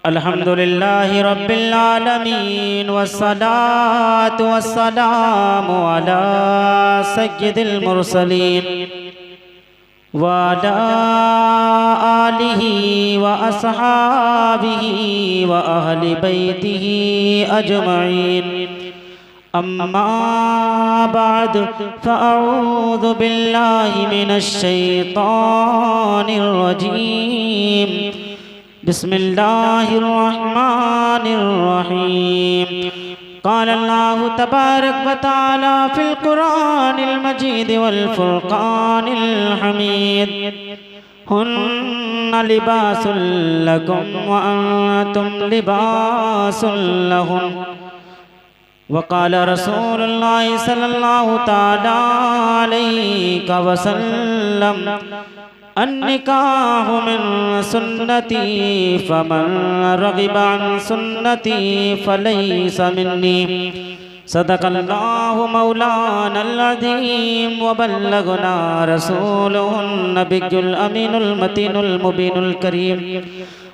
अल्हम्दुलिल्लाहि रब्बिल आलमीन वस्सलातु वस्सलामु अला सय्यिदिल मुरसलीन व अला आलिहि व अस्हाबिहि व अहलि बैतिहि अजमईन। अम्मा बाद फ़अऊज़ु बिल्लाहि मिनश शैतानिर रजीम। बिस्मिल्लाहिर रहमानिर रहीम। क़ाल अल्लाहु तबारक व तआला फ़िल क़ुरानिल मजीद वल फ़ुरक़ानिल हमीद। हुन्ना लिबासुल लकुम व अंतुम लिबासुल लहुम। वक़ाल रसूलुल्लाहि सल्लल्लाहु तआला अलैहि वसल्लम अन्निकाहु मिन सुन्नती फमन रग़िब अन सुन्नती फलैसा मिन्नी। सदक़ल्लाहु मौलानल अज़ीम व बल्लगना रसूलुहुन नबियुल अमीनुल मतीनुल मुबीनुल करीम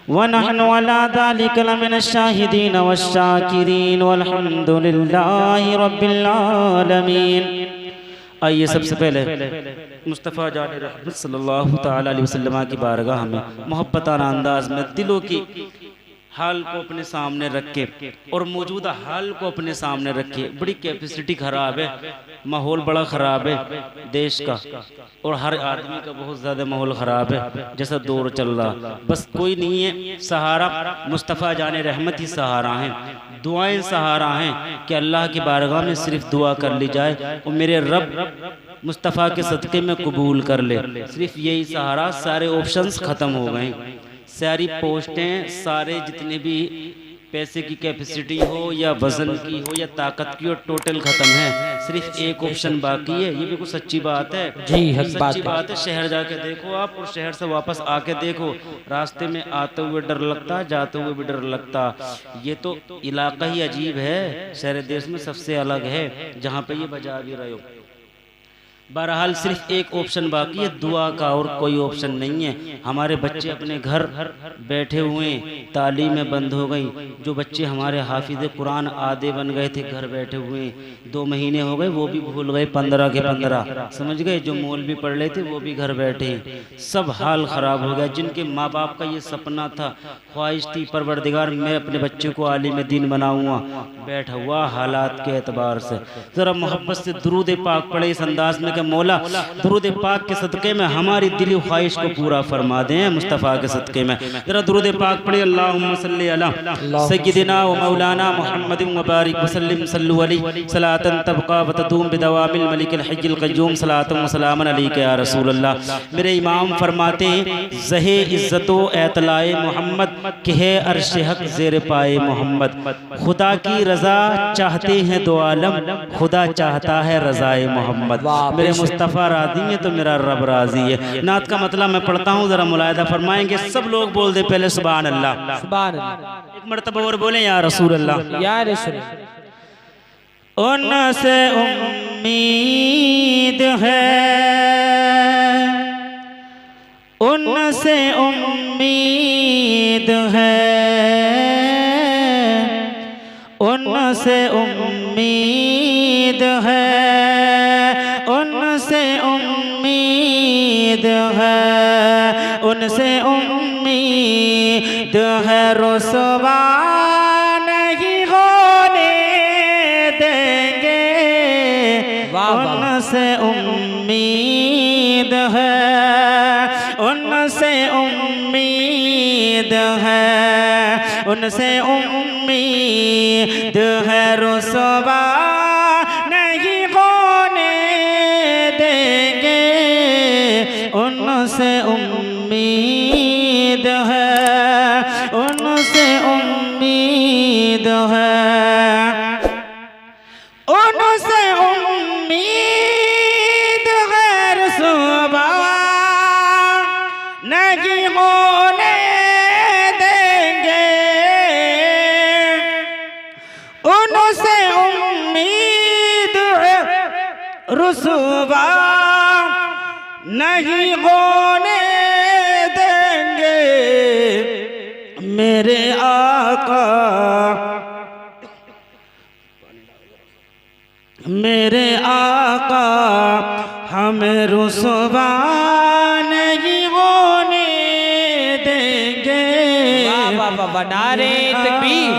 व नहनु अला ज़ालिका लमिनश शाहिदीन वश्शाकिरीन वल्हम्दुलिल्लाहि रब्बिल आलमीन। आइए सबसे पहले मुस्तफ़ा जान रहमत सल्लल्लाहु ताला अलैहि वसल्लम की बारगाह में मोहब्बताना अंदाज में दिलों की हाल को अपने सामने रख के और मौजूदा हाल को अपने सामने रखे। बड़ी कैपेसिटी खराब है, माहौल बड़ा ख़राब है देश का, और हर आदमी का बहुत ज़्यादा माहौल ख़राब है जैसा दौर चल रहा। बस कोई नहीं है सहारा, मुस्तफ़ा जाने रहमत ही सहारा हैं, दुआएं सहारा हैं कि अल्लाह की बारगाह में सिर्फ दुआ कर ली जाए और मेरे रब मुस्तफ़ा के सदक़े में कबूल कर ले। सिर्फ यही सहारा, सारे ऑप्शंस ख़त्म हो गए, सारी पोस्टें, सारे जितने भी पैसे की कैपेसिटी हो या वज़न की हो या ताकत की हो, टोटल ख़त्म है। सिर्फ एक ऑप्शन बाकी है। ये बिल्कुल सच्ची बात है जी, सच्ची बात है। शहर जाके देखो आप और शहर से वापस आके देखो, रास्ते में आते हुए डर लगता, जाते हुए भी डर लगता। ये तो इलाका ही अजीब है, शहर देश में सबसे अलग है जहाँ पे ये बजा भी रहे हो। बहरहाल सिर्फ एक ऑप्शन बाकी है दुआ का, और कोई ऑप्शन नहीं है। हमारे बच्चे अपने घर बैठे हुए, तालीमें बंद हो गई। जो बच्चे हमारे हाफिज़ कुरान आधे बन गए थे घर बैठे हुए, 2 महीने हो गए वो भी भूल गए, 15 के 15 समझ गए। जो मौलवी पढ़ रहे थे वो भी घर बैठे हैं। सब हाल ख़राब हो गया। जिनके माँ बाप का ये सपना था, ख्वाहिश थी परवरदिगार मैं अपने बच्चे को आलिम दीन बनाऊँगा, बैठा हुआ हालात के एतबार से। ज़रा मोहब्बत से दुरूद पाक पढ़े इस अंदाज में कि मौला दुरूद पाक के सदक़े में हमारी दिली ख्वाहिश को पूरा फरमा दें मुस्तफ़ा के सदक़े में। ज़रा दुरूद पाक पढ़े। अल्लाहुम्मा सल्ली अला सय्यिदिना व मौलाना मुहम्मदिन व बारिक व सल्लिम सल्लु अलैहि सलातन तबक़ा व तदूम बिदवामिल मलिकिल हय्यिल क़य्यूम सलातन व सलामन अलैका या रसूल अल्लाह। मेरे इमाम फरमाते हैं ज़हे इज़्ज़तो एतलाए मोहम्मद के है अर्श हक ज़ेर पाए मोहम्मद। खुदा की रज़ा चाहते हैं दो आलम, खुदा चाहता है रज़ाए मोहम्मद। मेरे मुस्तफ़ा राज़ी है तो मेरा रब राज़ी है। नात का मतलब मैं पढ़ता हूँ, ज़रा मुलाहिदा फरमाएंगे। सब लोग बोल दे पहले सुभान अल्लाह, सुभान अल्लाह। एक मरतबा और बोले या रसूल अल्लाह, या रसूल। उनसे उम्मीद है, उनसे उम्मीद है, उनसे उम्मीद है, उनसे उम्मीद है, उनसे उम्मीद है। रुसवा नहीं होने देंगे, उनसे उम्मीद है, उनसे उम्मीद है, उनसे उम्मीद है। रुसवा नहीं होने देंगे, उनसे उम्मीद है, उनसे उम्मीद है, उनसे उम्मीद है। रुसवा नहीं होने देंगे, उनसे उम्मीद है। रुसवा नहीं होने देंगे, नारे तकबीर,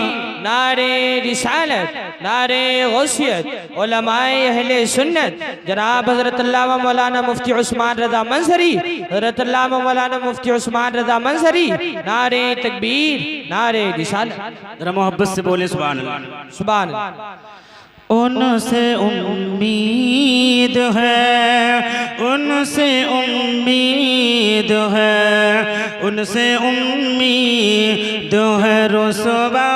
नारे रिसालत, नारे गौसियत, उलमाए अहले सुन्नत जनाब हज़रत अल्लामा मौलाना मुफ्ती उस्मान रज़ा मंसरी, हज़रत अल्लामा मौलाना मुफ्ती उस्मान रज़ा मंसरी, नारे तकबीर, नारे रिसालत। जरा मोहब्बत से बोले सुभान अल्लाह। सुभान अल्लाह। उनसे उम्मीद है, उनसे उम्मीद है, उनसे उम्मीद है, रुसवा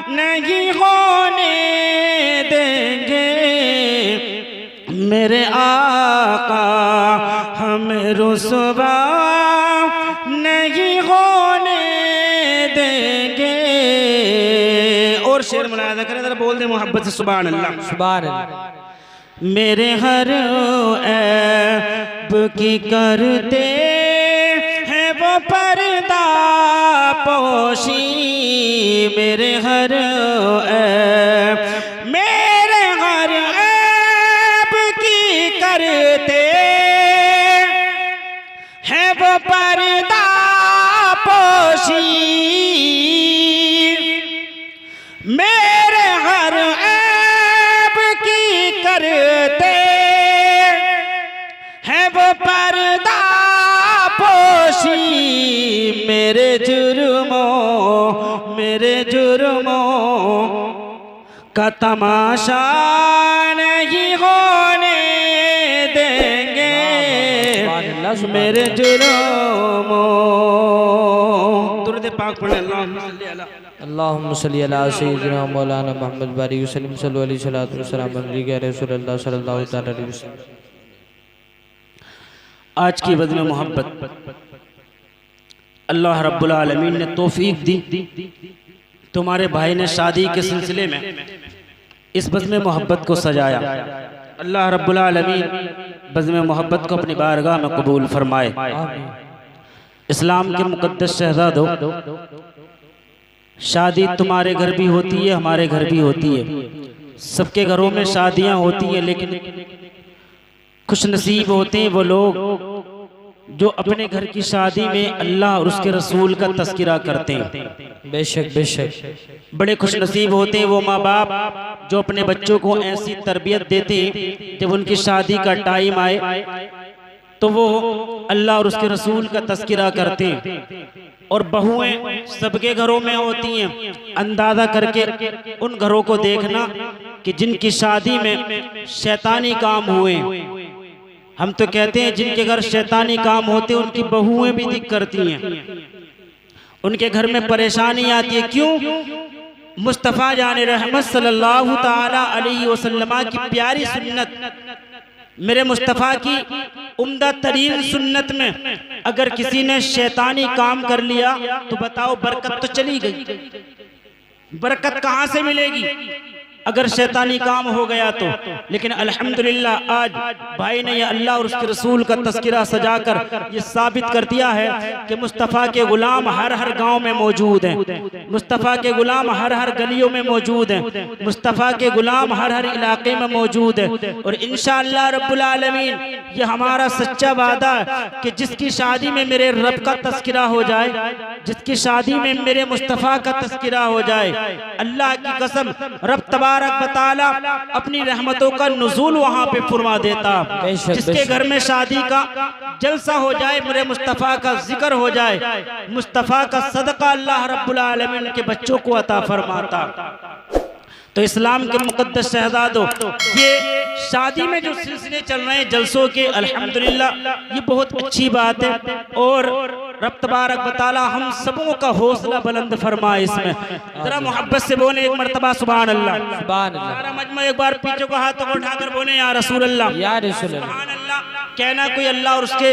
नहीं होने देंगे मेरे आका, हमें रुसवा नहीं होने देंगे। और शेर मुलाहिजा करें जरा, बोल दे मोहब्बत से सुभान अल्लाह। सुभान अल्लाह। मेरे हर ऐब की करते हैं वो पर्दा पोशी, मेरे हर ऐब, मेरे हर ऐब की करते हैं वो पर्दा पोशी, मेरे हर ऐब की करते हैं वो पर्दा पोशी, मेरे जुर्मों का तमाशा नहीं होने देंगे मेरे जुर्मों। दुरूद पाक पढ़े अल्लाहुम्मा सल्ली अला सय्यिदिना मौलाना मुहम्मद बारिक वसल्लम सल्लल्लाहु अलैहि वसल्लम रसूलुल्लाह सल्लल्लाहु अलैहि वसल्लम। आज की बज़्म मोहब्बत अल्लाह रब्बुल आलमीन ने तौफीक दी, तुम्हारे भाई ने शादी के सिलसिले में इस बज़्म मोहब्बत को सजाया। अल्लाह रब्बुल आलमीन बज़्म मोहब्बत को अपनी बारगाह में कबूल फरमाए। इस्लाम के मुक़द्दस शहज़ादो, शादी तुम्हारे घर भी होती है, हमारे घर भी होती है, सबके घरों में शादियां होती हैं, लेकिन खुश नसीब होते हैं वो लोग जो अपने घर की शादी में अल्लाह और उसके रसूल का तज़किरा करते हैं। बेशक बेशक। बड़े खुश नसीब होते हैं वो माँ बाप जो अपने बच्चों को ऐसी तरबियत देते हैं जब उनकी शादी का टाइम आए तो वो अल्लाह और उसके रसूल का तज़किरा करते हैं। और बहुएं सबके घरों में होती हैं, अंदाज़ा करके उन घरों को देखना कि जिनकी शादी में शैतानी काम हुए। हम तो कहते हैं जिनके घर शैतानी काम होते हैं उनकी बहुएं भी दिक करती हैं, उनके घर में परेशानी आती है। क्यों? मुस्तफ़ा जान रहमत सल्लल्लाहु ताला अलैहि वसल्लम की प्यारी सुन्नत, मेरे मुस्तफ़ा की उम्दा तरीन सुन्नत में अगर किसी ने शैतानी काम कर लिया तो बताओ बरकत तो चली गई। बरकत कहाँ से मिलेगी अगर शैतानी काम हो गया तो? लेकिन अल्हम्दुलिल्लाह आज भाई ने ये अल्लाह और उसके रसूल का तज़किरा सजाकर ये साबित कर दिया है कि मुस्तफ़ा के गुलाम हर हर गांव में मौजूद हैं, मुस्तफ़ा के गुलाम हर हर गलियों में मौजूद हैं, मुस्तफ़ा के गुलाम हर हर इलाके में मौजूद हैं। और इंशाअल्लाह रब्बुल आलमीन ये हमारा सच्चा वादा है कि जिसकी शादी में मेरे रब का तज़किरा हो जाए, जिसकी शादी में मेरे मुस्तफ़ा का तज़किरा हो जाए, अल्लाह की कसम रब तबारक व तआला अपनी रहमतों का नुज़ूल वहाँ पे फरमा देता। जिसके घर में शादी का जलसा हो जाए, मेरे मुस्तफ़ा का जिक्र हो जाए, मुस्तफ़ा का सदका अल्लाह रब्बुल आलमीन के बच्चों को अता फरमाता। तो इस्लाम के मुक़द्दस शहज़ादों, ये शादी में जो सिलसिले चल रहे हैं जलसों के, अल्हम्दुलिल्लाह ये बहुत अच्छी बात है। और रब तबारक व तआला हम सबों का हौसला बुलंद फरमाए। इसमें जरा मोहब्बत से बोले एक मरतबा सुभान अल्लाह। सुभान अल्लाह। सारा मजमा एक बार पीछे को हाथों को उठाकर बोले या रसूल अल्लाह, या रसूल अल्लाह। सुभान अल्लाह कहना कोई अल्लाह और उसके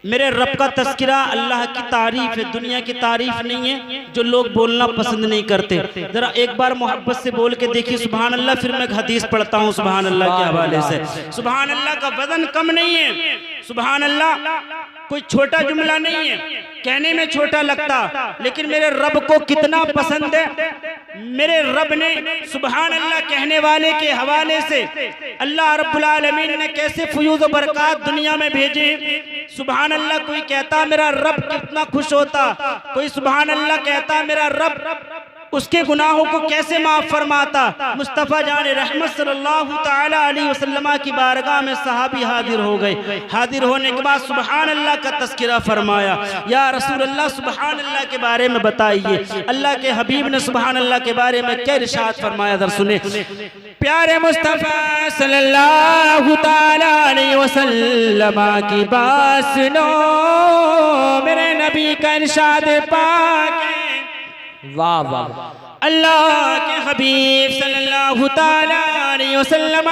मेरे रब का तज़किरा, अल्लाह की तारीफ है, दुनिया की तारीफ नहीं है जो लोग बोलना पसंद नहीं करते। जरा एक बार मोहब्बत से बोल के देखिए सुभान अल्लाह। फिर मैं एक हदीस पढ़ता हूँ सुभान अल्लाह के हवाले से। सुभान अल्लाह का वजन कम नहीं है। सुभान अल्लाह कोई छोटा जुमला नहीं है, कहने में छोटा लगता, लेकिन मेरे रब को कितना पसंद है मेरे रब ने सुभान अल्लाह कहने वाले के हवाले से अल्लाह रब्बुल आलमीन ने कैसे फयूज़ व बरक़ात दुनिया में भेजे। सुभान अल्लाह कोई कहता मेरा रब कितना खुश होता, कोई सुभान अल्लाह कहता मेरा रब उसके गुनाहों को कैसे माफ फरमाता। मुस्तफ़ा जान रहमत सल्लल्लाहु ताला अलैहि वसल्लम की बारगाह में सहाबी हाजिर हो गए। हाजिर होने के बाद सुभान अल्लाह का तज़किरा फरमाया, या रसूल अल्लाह सुभान अल्लाह के बारे में बताइए। अल्लाह के हबीब ने सुभान अल्लाह के बारे में क्या इरशाद फरमाया, दर सुने। प्यारे मुस्तफ़ा सल्लल्लाहु ताला अलैहि वसल्लम की बात सुनो, मेरे नबी का इरशाद पाक है। वाह वाह। अल्लाह के हबीब सल्लल्लाहु ताला अलैहि वसल्लम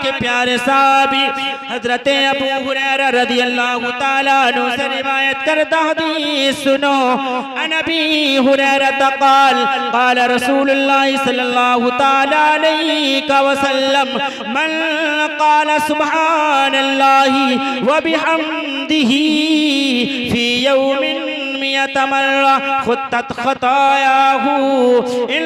के प्यारे साहबी हजरत अबू हुरैरा रज़ियल्लाहु ताला अन्हु से रिवायत करता हदीस सुनो। अनबी हुरैरा क़ाल क़ाल रसूलुल्लाह सल्लल्लाहु ताला अलैहि वसल्लम मन क़ाल सुब्हानल्लाहि व बिहम्दिही फी यौमिन मियतमर्रा खुत्तत खतायाहू इन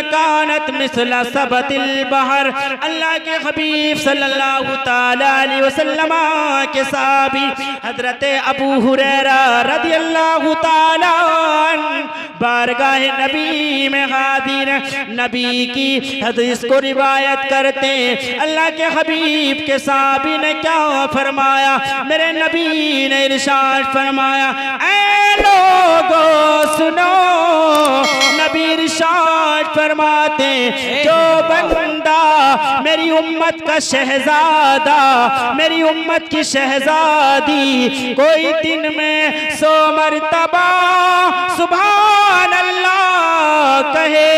कानत मिस्ल सबतिल बहर। अल्लाह के हबीब सल्लल्लाहु ताला अलैहि वसल्लम के साहबी हजरत अबू हुरैरा रज़ियल्लाहु ताला बारगाह नबी में हाजिर नबी की हदीस को रिवायत करते। अल्लाह के हबीब के साहबी ने क्या फरमाया, मेरे नबी ने इरशाद फरमाया, ऐ लोगों सुनो, नबी इरशाद फरमाते जो बंदा मेरी उम्मत का शहजादा, मेरी उम्मत की शहजादी कोई दिन में 100 मरतबा सुभान अल्लाह कहे,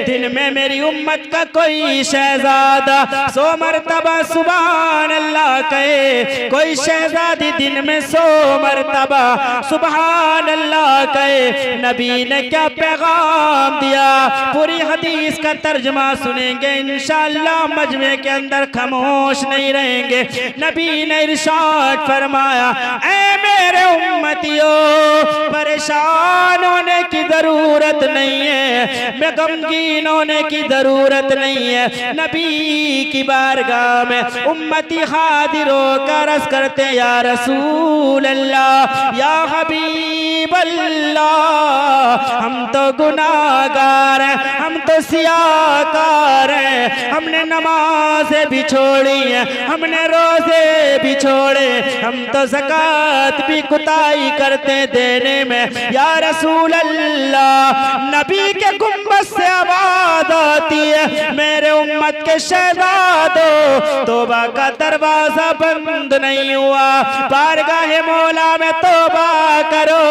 दिन में मेरी उम्मत का कोई शहजादा 100 मरतबा सुभान अल्लाह कहे, कोई शहजादी दिन में 100 मरतबा सुभान अल्लाह कहे। नबी ने क्या पैगाम दिया, पूरी हदीस का तर्जमा सुनेंगे इंशाअल्लाह, मजमे के अंदर खामोश नहीं रहेंगे। नबी ने इरशाद फरमाया, ऐ मेरे उम्मतियों परेशान होने की जरूरत नहीं है, मैं गमगीन होने की जरूरत नहीं है। नबी की बारगाह में उम्मती हाजिर होकर अर्ज़ करते, या रसूल अल्लाह या हबीब अल्लाह, हम तो गुनाहगार हैं, हम तो सियाकार हैं, हमने नमाज़ें भी छोड़ी हैं, हमने रोज़े भी छोड़े, हम तो ज़कात भी कुताई करते देने में। या रसूल अल्लाह, नबी के गुंबद से आवाज़ आती है, मेरे उम्मत के शहजादों तौबा का दरवाज़ा बंद नहीं हुआ, बारगाह मौला में तौबा करो,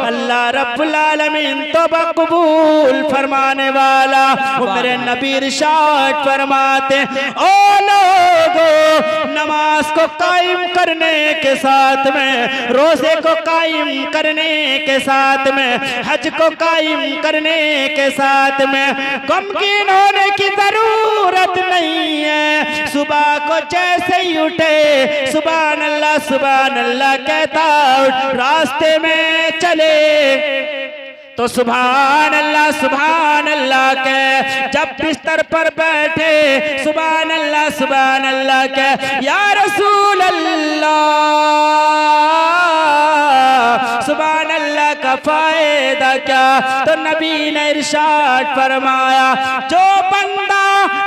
अल्लाह रब्बुल आलमीन तौबा कबूल फरमाने वाला। मेरे नबी इरशाद फरमाते, ओ लोगों नमाज को कायम करने के साथ में, रोजे को कायम करने के साथ में, हज को कायम करने के साथ में गमगीन होने की जरूरत नहीं है। सुबह को जैसे ही उठे सुभान अल्लाह कहता उठ, रास्ते में चले तो सुभान अल्लाह के, जब बिस्तर पर बैठे सुभान अल्लाह के, या रसूल अल्लाह सुभान अल्लाह का फायदा क्या। तो नबी ने इरशाद फरमाया, जो बंदा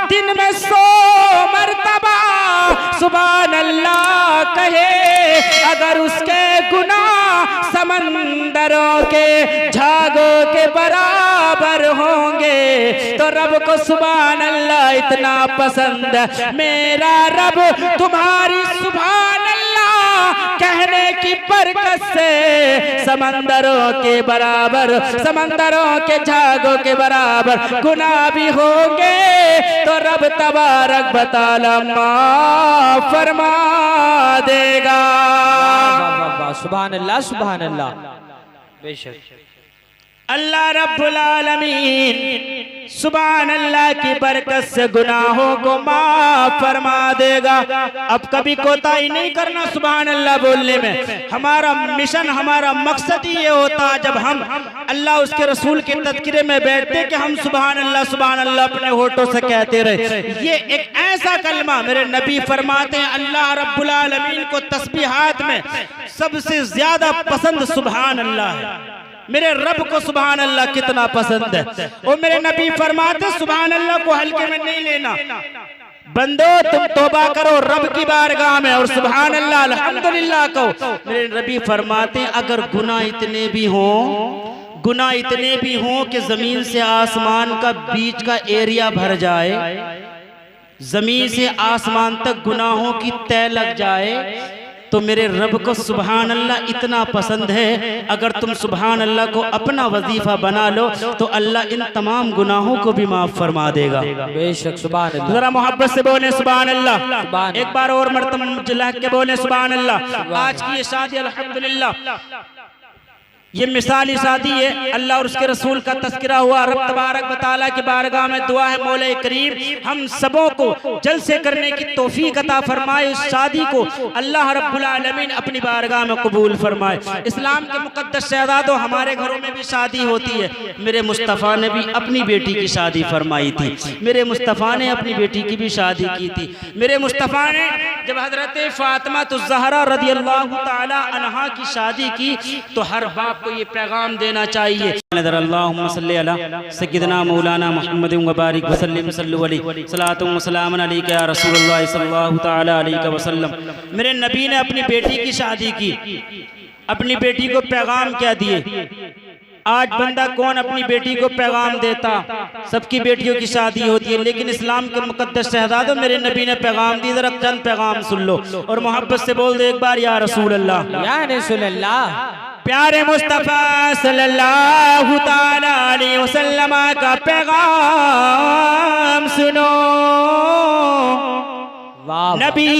दिन में 100 मरतबा सुभान अल्लाह कहे, अगर उसके गुनाह समंदरों के झागों के बराबर होंगे, तो रब को सुभान अल्लाह इतना पसंद, मेरा रब तुम्हारी सुभान अल्लाह कहने की बरकत से समंदरों के बराबर, समंदरों के झागों के बराबर गुनाह भी होंगे तो रब तबारक बताला माफ फरमा देगा। सुभान अल्लाह बेशक। अल्लाह रब्बुल आलमीन सुभान अल्लाह की बरकत से गुनाहों को माफ फरमा देगा। अब कभी कोताही नहीं करना सुभान अल्लाह बोलने में। हमारा मिशन, हमारा मकसद ही ये होता है जब हम अल्लाह उसके रसूल के तज़किरे में बैठते कि हम सुभान अल्लाह अपने होठों से कहते रहे। ये एक ऐसा कलमा मेरे नबी फरमाते हैं अल्लाह रब्बुल आलमीन को तस्बीहात में सबसे ज्यादा पसंद सुभान अल्लाह है। मेरे रब को सुभान अल्लाह कितना पसंद है। और मेरे नबी फरमाते सुभान अल्लाह को हल्के में नहीं लेना। बंदो तुम तौबा करो रब की बारगाह में और सुभान अल्लाह अल्हम्दुलिल्लाह कहो। मेरे नबी फरमाते अगर गुनाह इतने भी हों कि जमीन से आसमान का बीच का एरिया भर जाए, जमीन से आसमान तक गुनाहों की तय लग जाए, तो मेरे रब को सुभान अल्लाह इतना पसंद है। अगर तुम सुभान अल्लाह को अपना वजीफा बना लो तो अल्लाह इन तमाम गुनाहों को भी माफ फरमा देगा। बेशक सुभान अल्लाह। जरा मोहब्बत से बोले सुभान अल्लाह। एक बार और मर्तबा के बोले सुभान अल्लाह। आज की ये शादी अल्हम्दुलिल्लाह ये मिसाली शादी है। अल्लाह और उसके रसूल का तज़किरा हुआ। रब तबारक व तआला की बारगाह में दुआ है मौला करीम हम सबों को जलसे करने की तौफीक अता फरमाए। इस शादी को अल्लाह रब्बुल आलमीन अपनी बारगाह में कबूल फरमाए। इस्लाम के मुक़द्दस शहज़ादों हमारे घरों में भी शादी होती है। मेरे मुस्तफ़ा ने भी अपनी बेटी की शादी फरमाई थी। मेरे मुस्तफ़ा ने अपनी बेटी की भी शादी की थी। मेरे मुस्तफ़ा ने जब हज़रत फ़ातिमा ज़हरा रज़ियल्लाहु तआला अन्हा की शादी की तो हर बाप को ये पैगाम देना चाहिए। अल्लाहुम्मा सल्ली अला सय्यिदना मौलाना मुहम्मद व बारिक वसल्लिम सल्लु अलैहि सलातु व सलामुन अलैका या रसूलुल्लाह सल्लल्लाहु तआला अलैहि वसल्लम। मेरे नबी ने अपनी बेटी की शादी की, अपनी बेटी को पैगाम क्या दिए। आज बंदा कौन अपनी बेटी को पैगाम देता। सबकी बेटियों की शादी होती है, लेकिन इस्लाम के मुक़द्दस शहज़ादों मेरे नबी ने पैगाम दी। जरा चंद पैगाम सुन लो और मोहब्बत से बोल दे एक बार या रसूल अल्लाह, या रसूल अल्लाह। प्यारे मुस्तफ़ा सल्लल्लाहु तआला अलैहि वसल्लम का पैगाम सुनो। नबी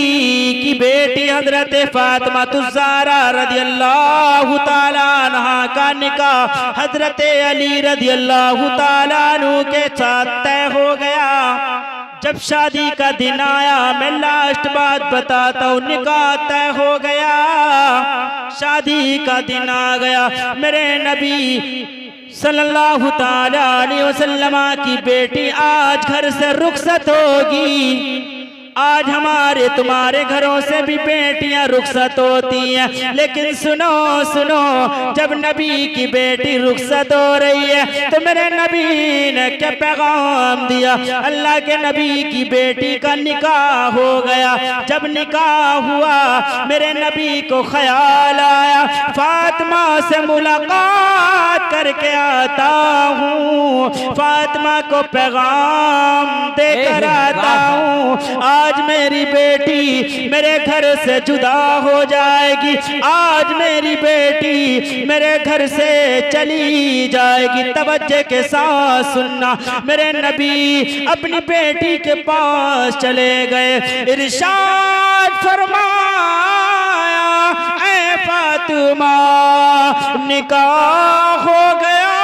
की बेटी हजरत फ़ातिमा ज़हरा रज़ियल्लाहु तआला अन्हा का निकाह हजरत अली रज़ियल्लाहु तआला अन्हु के साथ तय हो गया। जब शादी का दिन आया, मैं लास्ट बात बताता हूँ, निकाह तय हो गया, शादी का दिन आ गया। मेरे नबी सल्लल्लाहु तआला अलैहि वसल्लम की बेटी आज घर से रुखसत होगी। आज हमारे तुम्हारे घरों से भी बेटियां रुखसत होती हैं, लेकिन सुनो सुनो, जब नबी की बेटी रुखसत हो रही है तो मेरे नबी ने क्या पैगाम दिया। अल्लाह के नबी की बेटी का निकाह हो गया। जब निकाह हुआ मेरे नबी को ख्याल आया फातिमा से मुलाकात करके आता हूँ, फातिमा को पैगाम देकर आता हूँ। आज मेरी बेटी मेरे घर से जुदा हो जाएगी, आज मेरी बेटी मेरे घर से चली जाएगी। तवज्जो के साथ सुनना, मेरे नबी अपनी बेटी के पास चले गए, इरशाद फरमाया ऐ फातिमा निकाह हो गया,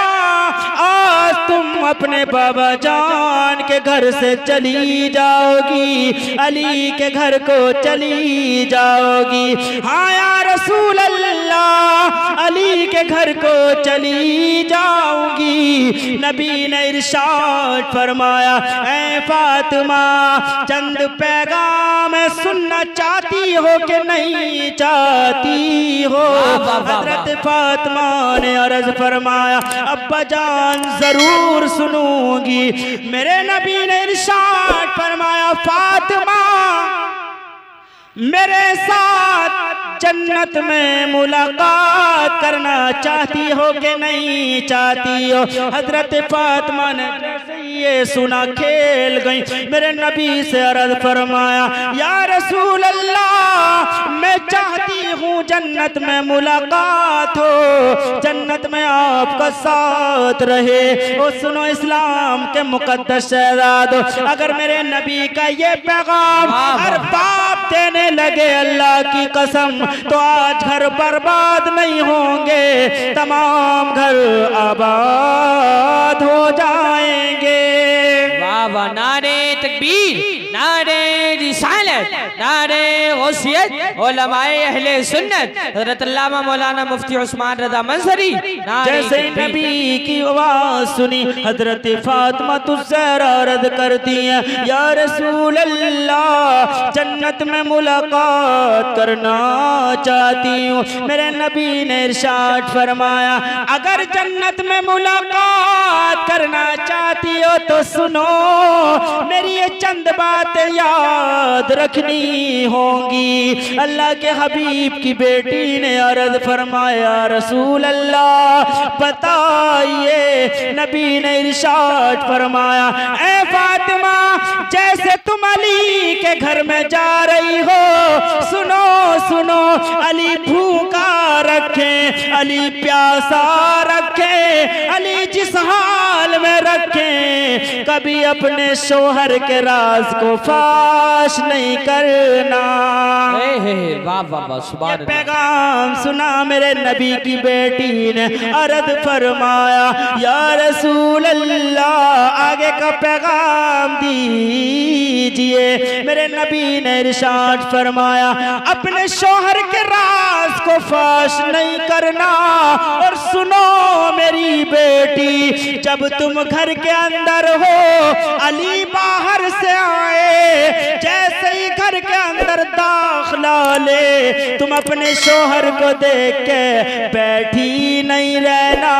आज तुम अपने बाबा जान के घर से चली जाओगी, अली के घर को चली जाओगी। हाँ या रसूल अल्लाह, अली के घर को चली जाऊंगी। नबी ने इरशाद फरमाया ऐ फातिमा चंद पैगाम सुनना चाहती हो कि नहीं चाहती हो। हजरत फातिमा ने अर्ज फरमाया अब्बा जान जरूर सुनूंगी। मेरे नबी ने इरशाद फरमाया फातिमा मेरे साथ जन्नत में मुलाकात करना चाहती हो कि नहीं चाहती हो। हजरत फातिमा ने जैसे ये सुना खेल गई, मेरे नबी से अर्ज फरमाया या रसूल अल्लाह मैं चाहती हूँ जन्नत में मुलाकात हो, जन्नत में आपका साथ रहे। ओ सुनो इस्लाम के मुकद्दस शहजादो, अगर मेरे नबी का ये पैगाम हर बाप देने लगे अल्लाह की कसम, तो आज घर बर्बाद नहीं होंगे, तमाम घर आबाद हो जाएंगे। वाह वाह, नारे तकबीर, नारे रिसालत, नारे गौसियत, उलमाए अहले सुन्नत, हज़रत अल्लामा मौलाना मुफ्ती उस्मान रज़ा मंसरी। जैसे नबी की आवाज सुनी हजरत फातिमा ज़हरा अर्ज़ करती हैं, या रसूल अल्लाह, जन्नत में मुलाकात करना चाहती हूँ। मेरे नबी ने इरशाद फरमाया, अगर जन्नत में मुलाकात करना चाहती हो तो सुनो, मेरी ये चंद बातें याद रखनी होंगी। अल्लाह के हबीब की बेटी ने अर्ज़ फरमाया, रसूल अल्लाह बताइए। नबी ने इरशाद फरमाया, ए फातिमा, जैसे तुम अली के घर में जा रही हो, सुनो सुनो, अली भूखा रखे, अली प्यासा रखे, अली जिस हाल में रखे, कभी अपने शोहर के राज को फाश नहीं करना। वाह वाह वाह, सुभान अल्लाह। पैगाम सुना मेरे नबी की बेटी ने, अर्ज़ फरमाया, या रसूल अल्लाह, आगे का पैगाम दीजिए। मेरे नबी ने इरशाद फरमाया, अपने शोहर के राज को फाश नहीं करना। और सुनो मेरी बेटी, जब तुम घर के अंदर हो, अली बाहर से आए, जैसे ही घर के अंदर दाखला ले, तुम अपने शोहर को देख के बैठी नहीं रहना,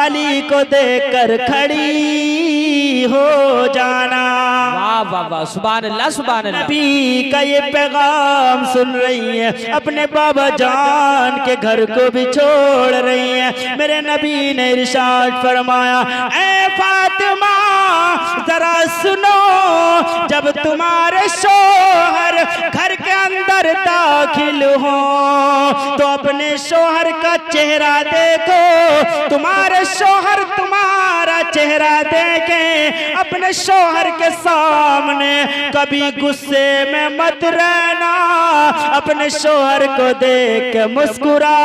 अली को देखकर खड़ी हो जाना। वाह वाह वाह, सुभान अल्लाह, सुभान अल्लाह। नबी का ये पैगाम सुन रही है, अपने बाबा जान के घर को भी छोड़ रही है। मेरे नबी ने इरशाद फरमाया, ए फातिमा, जरा सुनो, जब तुम्हारे शोहर घर के अंदर दाखिल हो, तो अपने शोहर का चेहरा देखो, तुम्हारे शोहर तुम्हारा चेहरा देखे, अपने शोहर के सामने कभी गुस्से में मत रहना, अपने शोहर को देख के मुस्कुरा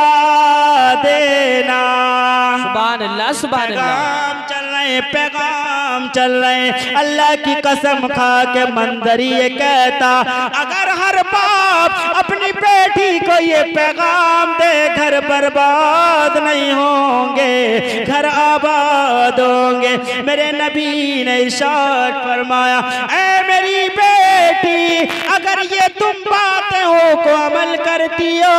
देना। सुभान अल्लाह, सुभान अल्लाह। पैगाम चल रहे, अल्लाह की कसम खा के मंदर ये कहता, अगर हर बाप अपनी बेटी को ये पैगाम दे, घर बर्बाद नहीं होंगे, घर आबाद होंगे। मेरे नबी ने इरशाद फरमाया, ऐ मेरी बेटी, अगर ये तुम बातों को अमल करती हो,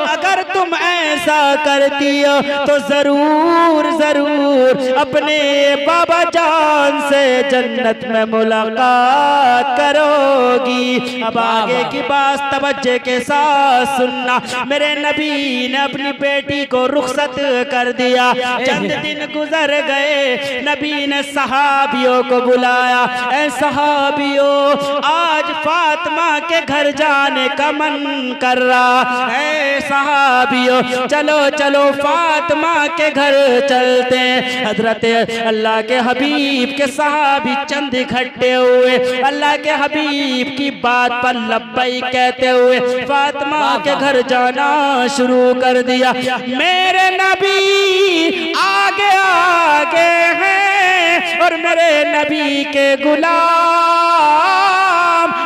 अगर तुम ऐसा करती हो, तो जरूर जरूर अपने बाबा जान से जन्नत में मुलाकात करोगी। अब आगे की बात तवज्जो के साथ सुनना। मेरे नबी ने अपनी बेटी को रुखसत कर दिया। चंद दिन गुजर गए, नबी ने सहाबियों को बुलाया, ऐ सहाबियों, आज फातिमा के घर जाने का मन कर रहा है। सहाबियों, चलो चलो फातिमा के घर चलते हैं। हजरत अल्लाह के हबीब के सहाबी चंद इकट्ठे हुए, अल्लाह के हबीब की बात पर लब्बैक कहते हुए फातिमा के घर जाना शुरू कर दिया। मेरे नबी आगे आगे हैं और मेरे नबी के गुलाम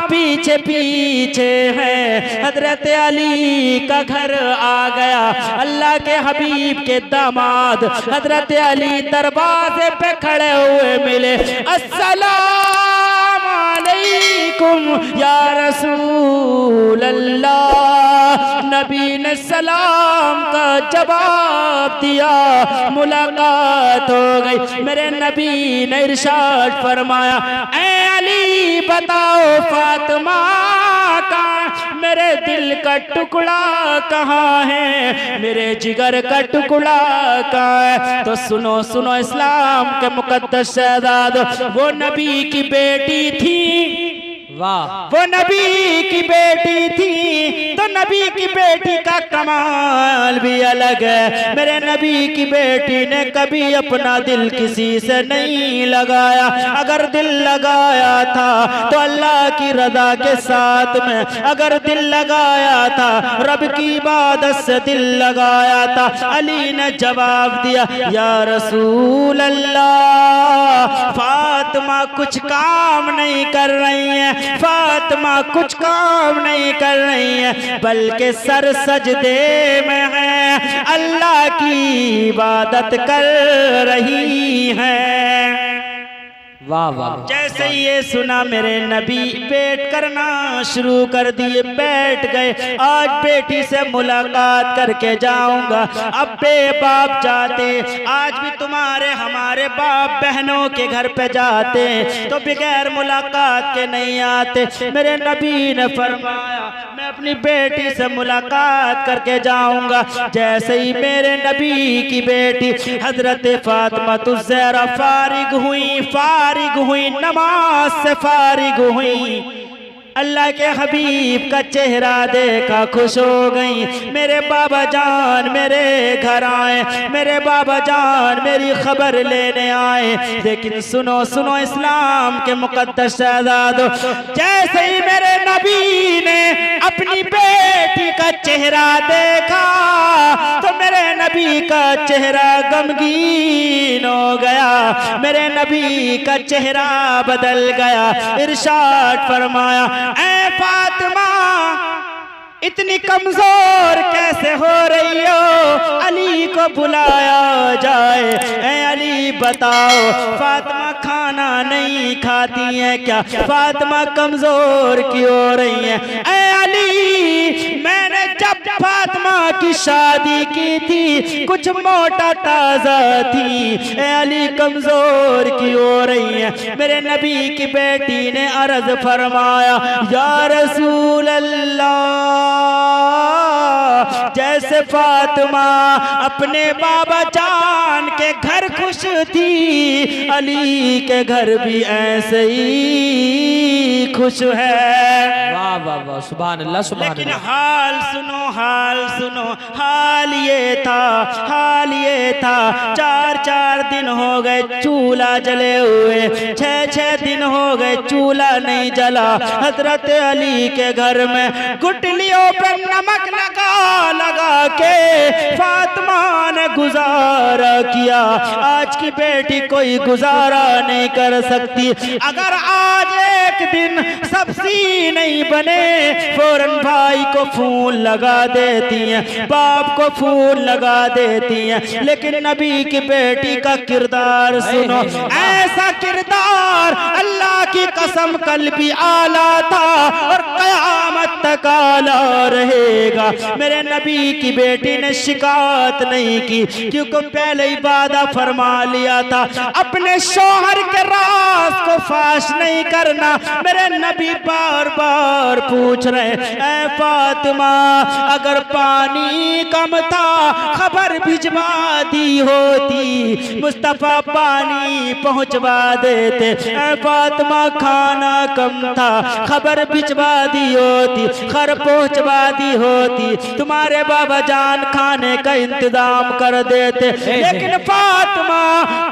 पीछे पीछे हैं। हजरत अली का घर आ गया। अल्लाह के हबीब के दामाद हजरत अली दरवाजे पे खड़े हुए मिले। अस्सलाम अलैकुम या रसूल अल्लाह। नबी ने सलाम का जवाब दिया, मुलाकात हो गई। मेरे नबी ने इरशाद फरमाया, ऐ अली बताओ फातिमा का मेरे दिल का टुकड़ा कहाँ है, मेरे जिगर का टुकड़ा कहाँ है। तो सुनो सुनो इस्लाम के मुकद्दस शहजाद, वो नबी की बेटी थी। वाह। वो नबी की बेटी थी, तो नबी की बेटी का कमाल भी अलग है। मेरे नबी की बेटी ने कभी अपना दिल किसी से नहीं लगाया, अगर दिल लगाया था तो अल्लाह की रज़ा के साथ में, अगर दिल लगाया था रब की इबादत से दिल लगाया था। अली ने जवाब दिया, या रसूल अल्लाह, फातिमा कुछ काम नहीं कर रही है, फातिमा कुछ काम नहीं कर रही है, बल्कि सर सजदे में है, अल्लाह की इबादत कर रही है। वाह वाह। जैसे ये सुना मेरे नबी बैठ करना शुरू कर दिए, बैठ गए। आज बेटी से मुलाकात करके जाऊंगा। अब बाप जाते, आज भी तुम्हारे हमारे बाप बहनों के घर पे जाते तो बगैर मुलाकात के नहीं आते। मेरे नबी ने फरमाया मैं अपनी बेटी से मुलाकात करके जाऊंगा। जैसे ही मेरे नबी की बेटी हजरत फातिमा ज़हरा फारिग हुई, नमाज से फारिग हुई, अल्लाह के हबीब का चेहरा देखा खुश हो गई। मेरे बाबा जान मेरे घर आए, मेरे बाबा जान मेरी खबर लेने आए। लेकिन सुनो सुनो इस्लाम के मुकद्दस शहजादों, जैसे ही मेरे नबी ने अपनी बेटी का चेहरा देखा तो मेरे नबी का चेहरा गमगीन हो गया, मेरे नबी का चेहरा बदल गया। इरशाद फरमाया, ऐ फातिमा इतनी कमजोर कैसे हो रही हो, अली को बुलाया जाए। ऐ अली बताओ फातिमा खाना नहीं खाती है क्या, फातिमा कमजोर क्यों हो रही है। ऐ अली मैंने जब फातिमा की शादी की थी कुछ मोटा ताजा थी, ऐ अली कमजोर क्यों हो रही है। मेरे नबी की बेटी ने अर्ज फरमाया, या रसूल अल्लाह, जैसे फातिमा अपने बाबा जान के घर खुश थी, अली के घर भी ऐसे ही खुश है। वाह वाह वाह, सुभान अल्लाह सुभान लेकिन अल्लाह। हाल सुनो, हाल सुनो, हाल ये था 4 दिन हो गए चूल्हा जले हुए, 6 दिन हो गए चूल्हा नहीं जला। हजरत अली के घर में गुटलियों पे नमक लगा के फातिमा ने गुजारा किया। आज की बेटी कोई गुजारा नहीं कर सकती। अगर आज एक दिन सब्जी नहीं बने फौरन भाई को फोन लगा देती हैं, बाप को फोन लगा देती हैं। लेकिन नबी की बेटी का किरदार सुनो, ऐसा किरदार अल्लाह की कसम कल भी आला था और कयामत तक आला रहेगा। मेरे नबी की बेटी ने शिकायत नहीं की, क्योंकि पहले ही वादा फरमा लिया था अपने शौहर के राज को फाश नहीं करना। मेरे नबी बार बार पूछ रहे, ऐ फातिमा अगर पानी कम था खबर भिजवा दी होती, मुस्तफा पानी पहुंचवा देते। ऐ फातिमा खाना कम था खबर भिजवा दी होती, खर पहुंचवा दी होती, तुम्हारे बाबा जान खाने का इंतजाम कर देते। लेकिन फातिमा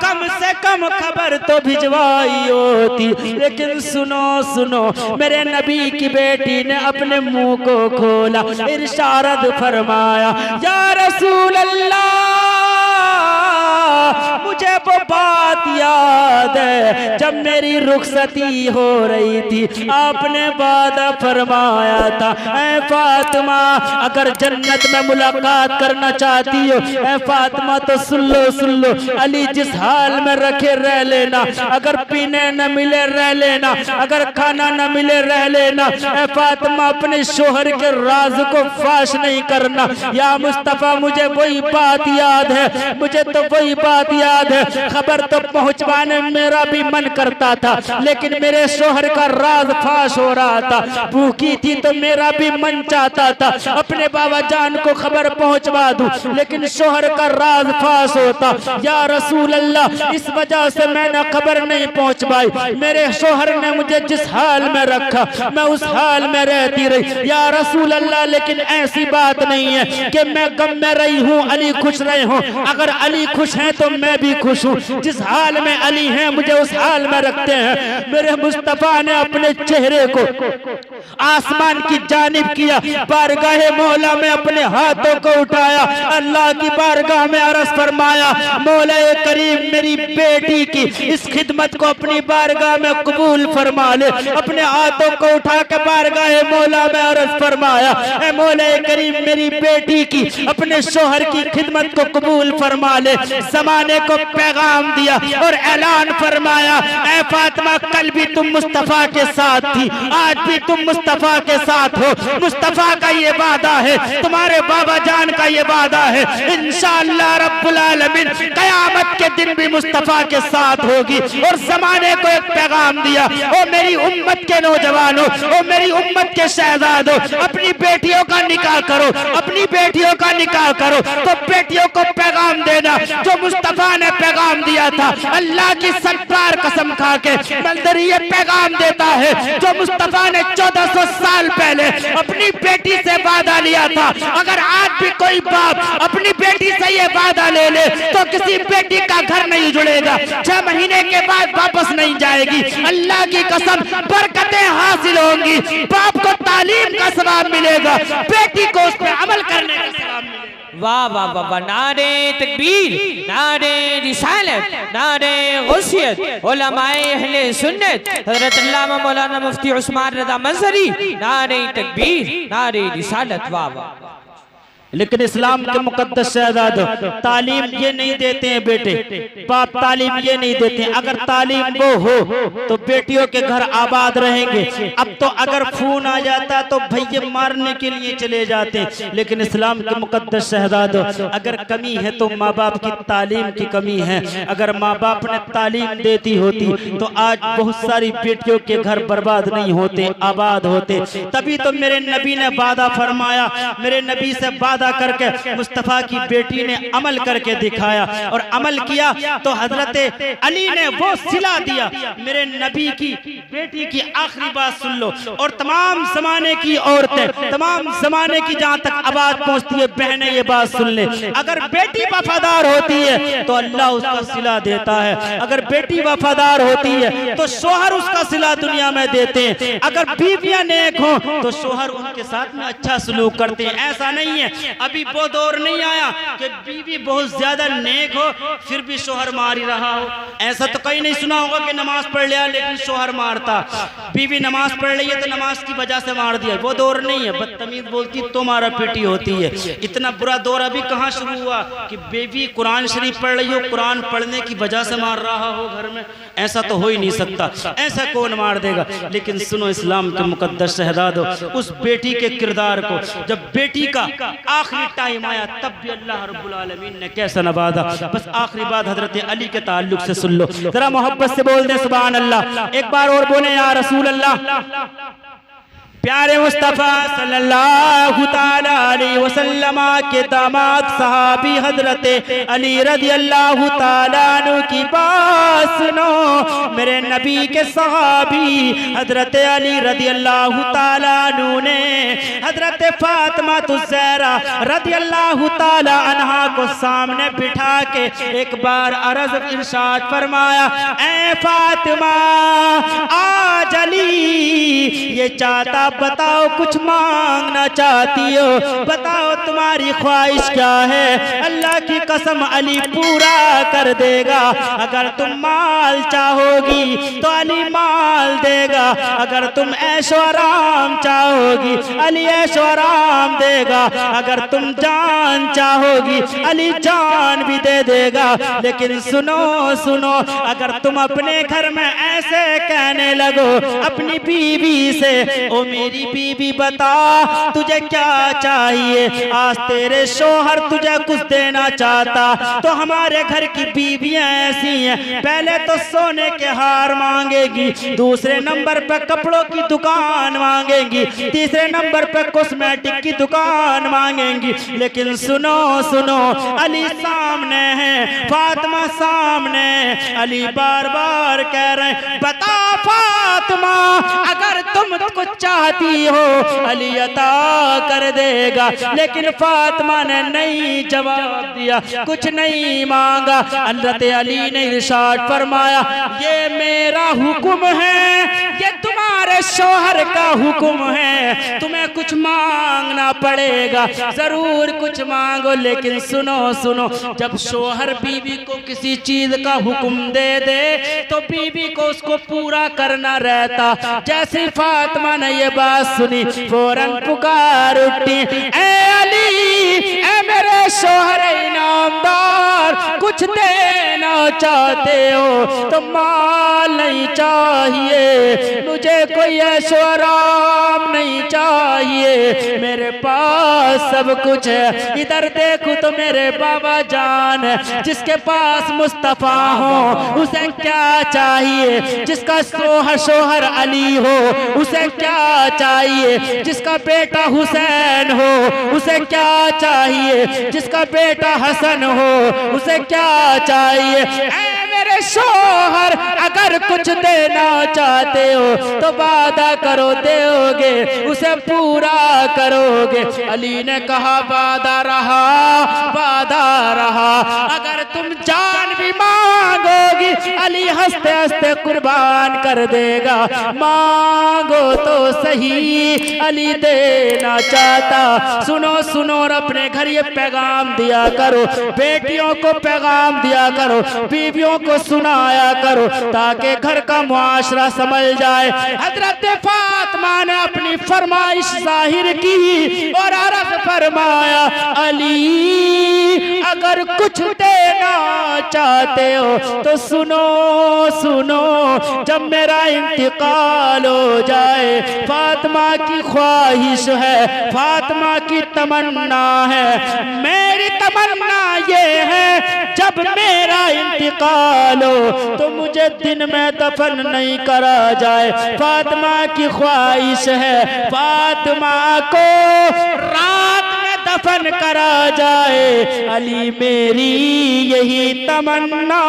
कम से कम खबर तो भिजवाई होती। लेकिन सुनो सुनो, मेरे नबी की बेटी ने अपने मुंह को खोला, इरशाद फरमाया, या रसूल अल्लाह, मुझे वो बात याद है जब मेरी रुखसती हो रही थी, आपने वादा फरमाया था, ऐ फातिमा अगर जन्नत में मुलाकात करना चाहती हो, ऐ फातिमा तो सुन लो, अली जिस हाल में रखे रह लेना, अगर पीने न मिले रह लेना, अगर खाना न मिले रह लेना। ऐ फातिमा अपने शोहर के राज को फाश नहीं करना। या मुस्तफा मुझे वही बात याद है, मुझे तो वही बात याद है, खबर तो पहुंचवाने में मेरा भी मन करता था, लेकिन मेरे शोहर का राज फाश हो रहा था। भूखी थी तो मेरा भी मन चाहता था अपने बाबा जान को खबर पहुंचवा दूं, लेकिन शोहर का राज फाश होता। या रसूल अल्लाह, इस वजह से मैंने खबर नहीं पहुंचवाई। मेरे शोहर ने मुझे जिस हाल में रखा मैं उस हाल में रहती रही। या रसूल अल्लाह, लेकिन ऐसी बात नहीं है कि मैं गम में रही हूँ, अली खुश रहे हूँ। अगर अली खुश हैं तो मैं भी खुश हूँ। जिस हाल में अली हैं मुझे उस हाल में रखते हैं। मेरे मुस्तफा ने अपने चेहरे को आसमान की जानिब किया, बारगाहे मौला में अपने हाथों को उठाया, अल्लाह की बारगाह में अर्ज फरमाया, मौला करीम मेरी बेटी की इस खिदमत को अपनी बारगाह में कबूल फरमा ले। अपने हाथों को उठा के बारगाहे मौला में अर्ज फरमाया, ए मौला करीम मेरी बेटी की अपने शोहर की खिदमत को कबूल फरमा ले। ज़माने को पैगाम दिया और ऐलान फरमाया, ए फातिमा कल भी तुम मुस्तफा के साथ थी, आज भी तुम मुस्तफा के साथ हो। मुस्तफा का ये वादा है, तुम्हारे बाबा जान का ये वादा है, इंशाअल्लाह रब्बुल आलमीन कयामत के दिन भी मुस्तफा के साथ होगी। और ज़माने को एक पैगाम दिया, ओ मेरी उम्मत के नौजवानों, ओ मेरी उम्मत के शहजादों, अपनी बेटियों का निकाह करो, अपनी बेटियों का निकाह करो। तो बेटियों को पैगाम देना जो मुस्तफा ने पैगाम दिया था। अल्लाह की सत्तार कसम खा के मंदिर ये पैगाम देता है जो मुस्तफा ने 1400 साल पहले अपनी बेटी से वादा लिया था। अगर आज भी कोई बाप अपनी बेटी से ये वादा ले ले तो किसी बेटी का घर नहीं जुड़ेगा, 6 महीने के बाद वापस नहीं जाएगी। अल्लाह की कसम बरकतें हासिल होंगी, बाप को तालीम का सवाब मिलेगा, बेटी को उस पर अमल करने का सवाब मिलेगा। वाह वाह वाह वाह, नारे तकबीर, नारे रिसालत, नारे गौसियत, उलमाए अहले सुन्नत, हज़रत अल्लामा मौलाना मुफ्ती उस्मान रज़ा मंसरी, नारे तकबीर, नारे रिसालत। वाह वाह। लेकिन इस्लाम के मुकद्दस शहजादों तालीम ये नहीं देते हैं बेटे, बाप तालीम ये नहीं देते हैं। अगर तालीम वो हो तो बेटियों के घर आबाद रहेंगे। अब तो अगर खून आ जाता तो भैया मारने के लिए चले जाते हैं। लेकिन इस्लाम के मुकद्दस शहजादों अगर कमी है तो माँ बाप की तालीम की कमी है। अगर माँ बाप ने तालीम देती होती तो आज बहुत सारी बेटियों के घर बर्बाद नहीं होते, आबाद होते। तभी तो मेरे नबी ने वादा फरमाया, मेरे नबी से वादा करके मुस्तफा की बेटी ने अमल करके दिखाया और अमल किया तो हजरत अली ने वो सिला दिया। मेरे नबी की बेटी की आखिरी बात सुन लो, और तमाम जमाने की औरतें, तमाम जमाने की जहां तक आवाज पहुंचती है बहनें ये बात सुन ले, अगर बेटी वफादार होती है तो अल्लाह उसका सिला देता है। अगर बेटी वफादार होती है तो शोहर उसका सिला दुनिया में देते हैं। अगर बीवियां नेक हो तो शोहर उनके साथ में अच्छा सलूक करते हैं। ऐसा नहीं है, अभी वो दौर नहीं आया कि बीवी बहुत ज्यादा नेक हो फिर भी शोहर मार ही रहा हो। ऐसा तो कहीं नहीं सुना होगा कि नमाज पढ़ लिया लेकिन शोहर मारता, बीवी नमाज पढ़ रही है तो नमाज की वजह से मार दिया। वो दौर नहीं है, बदतमीज बोलती तो मारा पीटी होती है। इतना बुरा दौर अभी कहाँ शुरू हुआ कि बीवी कुरान शरीफ पढ़ रही हो, कुरान पढ़ने की वजह से मार रहा हो घर में। ऐसा तो हो ही नहीं सकता, ऐसा कौन मार देगा। लेकिन सुनो इस्लाम के मुकद्दस शहजादों, उस बेटी के किरदार को जब बेटी का आखिरी टाइम आया तब भी अल्लाह रब्बुल आलमीन ने कैसा नवाजा। बस आखिरी बात हजरत अली के ताल्लुक से सुन लो, जरा मोहब्बत से बोल दे सुभान अल्लाह। एक बार और बोले या रसूल अल्लाह। प्यारे मुस्तफ़ा सल्लल्लाहु ताला अलैहि वसल्लम के दामाद सहाबी हजरत अली रज़ी अल्लाहु ताला अन्हु की बात सुनो। मेरे नबी के सहाबी हजरत अली रज़ी अल्लाहु ताला अन्हु ने हजरत फातिमा ज़हरा रज़ी अल्लाहु ताला अन्हा को सामने बिठा के एक बार अर्ज़ इरशाद फरमाया, ऐ फातिमा आज अली ये चाहता बताओ कुछ मांगना चाहती हो, बताओ तुम्हारी ख्वाहिश क्या है। अल्लाह की कसम अली पूरा कर देगा। अगर तुम माल चाहोगी तो अली माल देगा, अगर तुम ऐशो आराम चाहोगी अली ऐशो आराम देगा, अगर तुम जान चाहोगी अली जान भी दे देगा। लेकिन सुनो सुनो, अगर तुम अपने घर में ऐसे कहने लगो अपनी बीवी से, ओ मेरी बीवी बता तुझे क्या चाहिए। आज तेरे शोहर तुझे कुछ देना चाहता तो हमारे घर की बीवियां ऐसी हैं, पहले तो सोने के हार मांगेगी, दूसरे नंबर पे कपड़ों की दुकान मांगेंगी, तीसरे नंबर पे कॉस्मेटिक की दुकान मांगेंगी। लेकिन सुनो सुनो, अली सामने है, फातिमा सामने। अली बार बार कह रहे हैं बता फातिमा, अगर तुम कुछ चाहती हो अली अता कर देगा। लेकिन फातिमा ने नहीं जवाब दिया, कुछ नहीं मांगा। हज़रत अली ने इरशाद फरमाया ये मेरा हुक्म है, ये तुम्हारे शौहर का हुक्म है, तुम्हें कुछ मांगना पड़ेगा, जरूर कुछ मांगो। लेकिन सुनो सुनो, जब शौहर बीवी को किसी चीज का हुक्म दे दे तो बीवी को उसको पूरा करना रहता। जैसे फातिमा ने ये बात सुनी फौरन पुकार उठी, ए अली, ए मेरे शौहर इनामदार, कुछ देना चाहते हो तो माल नहीं चाहिए, मुझे कोई ऐशो आराम नहीं चाहिए, मेरे पास सब कुछ है। इधर देखो तो मेरे बाबा जान है, जिसके पास मुस्तफा हो उसे क्या चाहिए, जिसका शोहर अली हो उसे क्या चाहिए, जिसका बेटा हुसैन हो उसे क्या चाहिए, जिसका बेटा हसन हो उसे क्या चाहिए। ऐ मेरे शोहर, अगर कुछ देना चाहते हो तो वादा करो दोगे, उसे पूरा करोगे। अली ने कहा वादा रहा, वादा रहा, अगर तुम जान भी मांगोगी अली हंसते हंसते कुर्बान कर देगा, मांगो तो सही, अली देना चाहता। सुनो सुनो, और अपने घर ये पैगाम दिया करो, बेटियों को पैगाम दिया करो, बीवियों को सुनाया करो, ताकि घर का मुआशरा समझ जाए। हजरत फातिमा ने अपनी फरमाइश जाहिर की और अर्ज फरमाया अली, अगर कुछ देना चाहते हो तो सुनो सुनो, जब मेरा इंतकाल हो जाए, फातिमा की ख्वाहिश है, फातिमा की तमन्ना है, मेरी तमन्ना ये है जब मेरा इंतकाल हो तो मुझे दिन में दफन नहीं करा जाए। फातिमा की ख्वाहिश है फातिमा को रात में दफन करा जाए। अली मेरी यही तमन्ना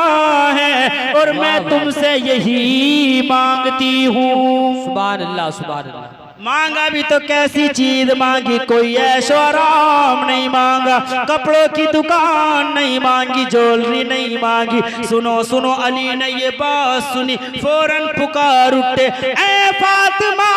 है और मैं तुमसे यही मांगती हूँ। सुभान अल्लाह, सुभान अल्लाह। मांगा भी तो कैसी चीज मांगी, कोई ऐशो आराम नहीं मांगा, कपड़ों की दुकान नहीं मांगी, ज्वेलरी नहीं मांगी। सुनो सुनो, अली ने ये बात सुनी फौरन पुकार उठे, ऐ फातिमा,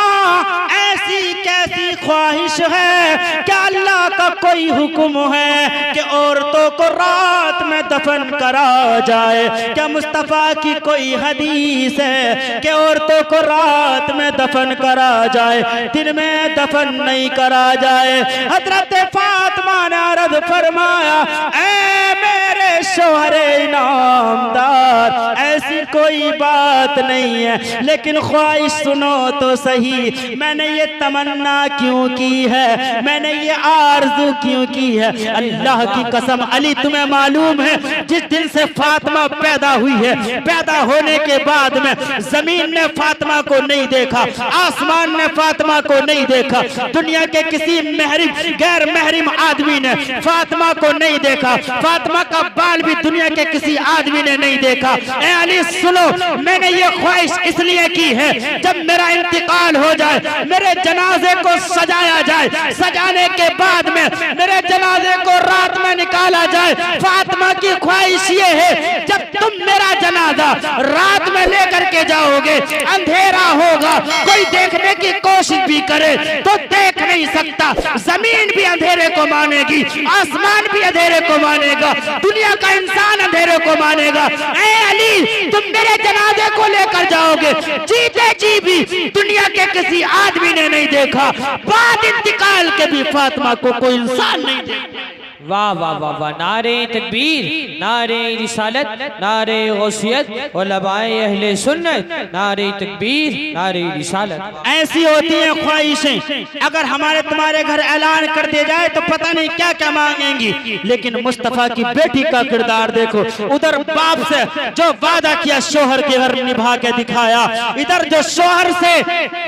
ऐसी कैसी ख्वाहिश है, क्या अल्लाह का कोई हुक्म है कि औरतों को रात में दफन करा जाए? क्या मुस्तफा की कोई हदीस है कि औरतों को रात में दफन करा जाए, दिन में दफन नहीं करा जाए? हजरत फातिमा ने अर्ज फरमाया, ऐ मेरे शौहरे इनामदार, ऐसी कोई बात नहीं है, लेकिन ख्वाहिश सुनो तो सही, मैंने ये तमन्ना क्यों की है, मैंने ये आरज़ू क्यों की है? अल्लाह की कसम अली, तुम्हें मालूम है जिस दिन से फातिमा पैदा हुई है, पैदा होने के बाद में जमीन ने फातिमा को नहीं देखा, आसमान ने फातिमा को नहीं देखा, दुनिया के किसी महरिम गैर महरिम आदमी ने फातिमा को नहीं देखा, फातिमा का बाल भी दुनिया के किसी आदमी ने नहीं देखा। ए अली सुनो, मैंने ये ख्वाहिश इसलिए की है जब मेरा इंतकाल हो जाए, मेरे जनाजे को सजाया जाए, सजाने के बाद में मेरे जनाजे को रात में निकाला जाए। फातिमा की ख्वाहिश ये है जब तुम मेरा जनाजा रात में लेकर के जाओगे, अंधेरा होगा, कोई देखने की कोशिश भी करे तो देख नहीं सकता, जमीन भी अंधेरे को मानेगी, आसमान भी अंधेरे को मानेगा, दुनिया का इंसान अंधेरे को मानेगा। ऐ अली, तुम मेरे जनाजे को लेकर जाओगे, जीते जी भी दुनिया के किसी आदमी ने नहीं देखा, बाद इंतकाल के भी फातिमा को कोई इंसान नहीं देखा। वाह वाह वाह वाह, नारे तकबीर, नारे रिसालत, नारे गौसियत, उलमाए अहले सुन्नत, नारे तकबीर, नारे रिसालत। ऐसी होती हैं ख्वाहिशें, अगर हमारे तुम्हारे घर ऐलान कर दिया जाए तो पता नहीं क्या क्या मांगेंगी, लेकिन मुस्तफा की बेटी का किरदार देखो। उधर बाप से जो वादा किया शोहर के घर निभा के दिखाया, इधर जो शोहर से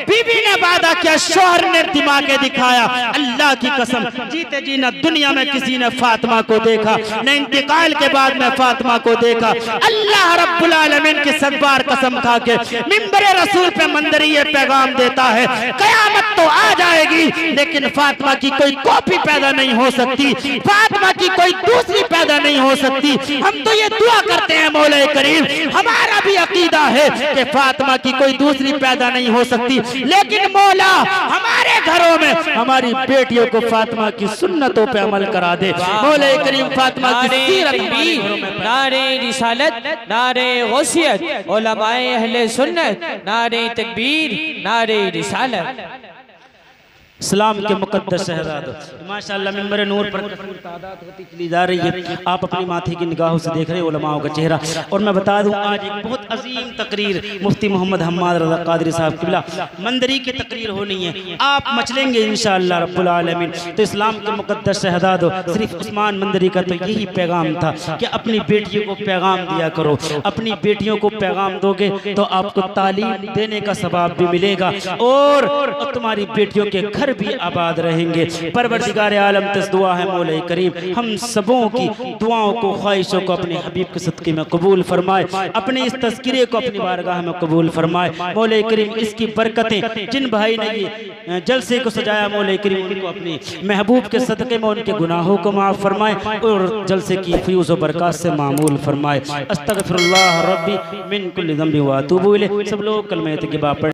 बीबी ने वादा किया शोहर ने निभा के दिखाया। अल्लाह की कसम, जीते जी न दुनिया में किसी ने फातिमा को देखा, न इंतकाल के बाद में फातिमा को देखा। अल्लाह रब्बुल आलमीन की सदबार कसम खा के मिंबरे रसूल पे मंदरी ये पैगाम देता है, कयामत तो आ जाएगी लेकिन फातिमा की कोई कॉपी पैदा नहीं हो सकती, फातिमा की कोई दूसरी पैदा नहीं हो सकती। हम तो ये दुआ करते हैं मौला करीम, हमारा भी अकीदा है कि फातिमा की कोई दूसरी पैदा नहीं हो सकती, लेकिन मौला हमारे घरों में हमारी बेटियों को फातिमा की सुन्नतों पे अमल करा दे। मौला करीम फातिमा की सीरत हमारे घरों में। नारे रिसालत, नारे गौसियत, उलमाए अहले सुन्नत, नारे तकबीर, नारे रिसालत। इस्लाम के मुकद्दस शहजाद माशाअल्लाह मिंबर नूर पर तादाद होती चली जा रही है। आप अपनी माथे की निगाहों से देख रहे हो उलमाओं का चेहरा। और मैं बता दूं आज एक बहुत अजीम तकरीर मुफ्ती मोहम्मद हम्माद रज़ा कादरी साहब किबला मंदरी की तकरीर होनी है, आप मचलेंगे इंशाअल्लाह रब्बुल आलमीन। तो इस्लाम के मुकद्दस शहजाद सिर्फ उस्मान मंदरी का तो यही पैगाम था कि अपनी बेटियों को पैगाम दिया करो, अपनी बेटियों को पैगाम दोगे तो आपको तालीम देने का सवाब भी मिलेगा और तुम्हारी बेटियों के घर भी आबाद रहेंगे। परवरदिगार आलम तस दुआ है मौला करीम हम सबों की दुआओं को ख्वाहिशों को अपने हबीब के सदक़े में कबूल फरमाए, अपने इस तज़किरे को अपनी बारगाह में कबूल फरमाए। मौला करीम इसकी बरकतें जिन भाई ने ये जलसे को सजाया मौला करीम उनको अपने महबूब के सदक़े में उनके गुनाहों को माफ़ फरमाए और जलसे की फ़यूज़ व बरक़ात से मामूल फरमाए। अस्तग़फिरुल्लाह रब्बी मिन कुल्लि ज़ंबि व अतूबु इलैह। सब लोग कलमे तक़वा पढ़ें।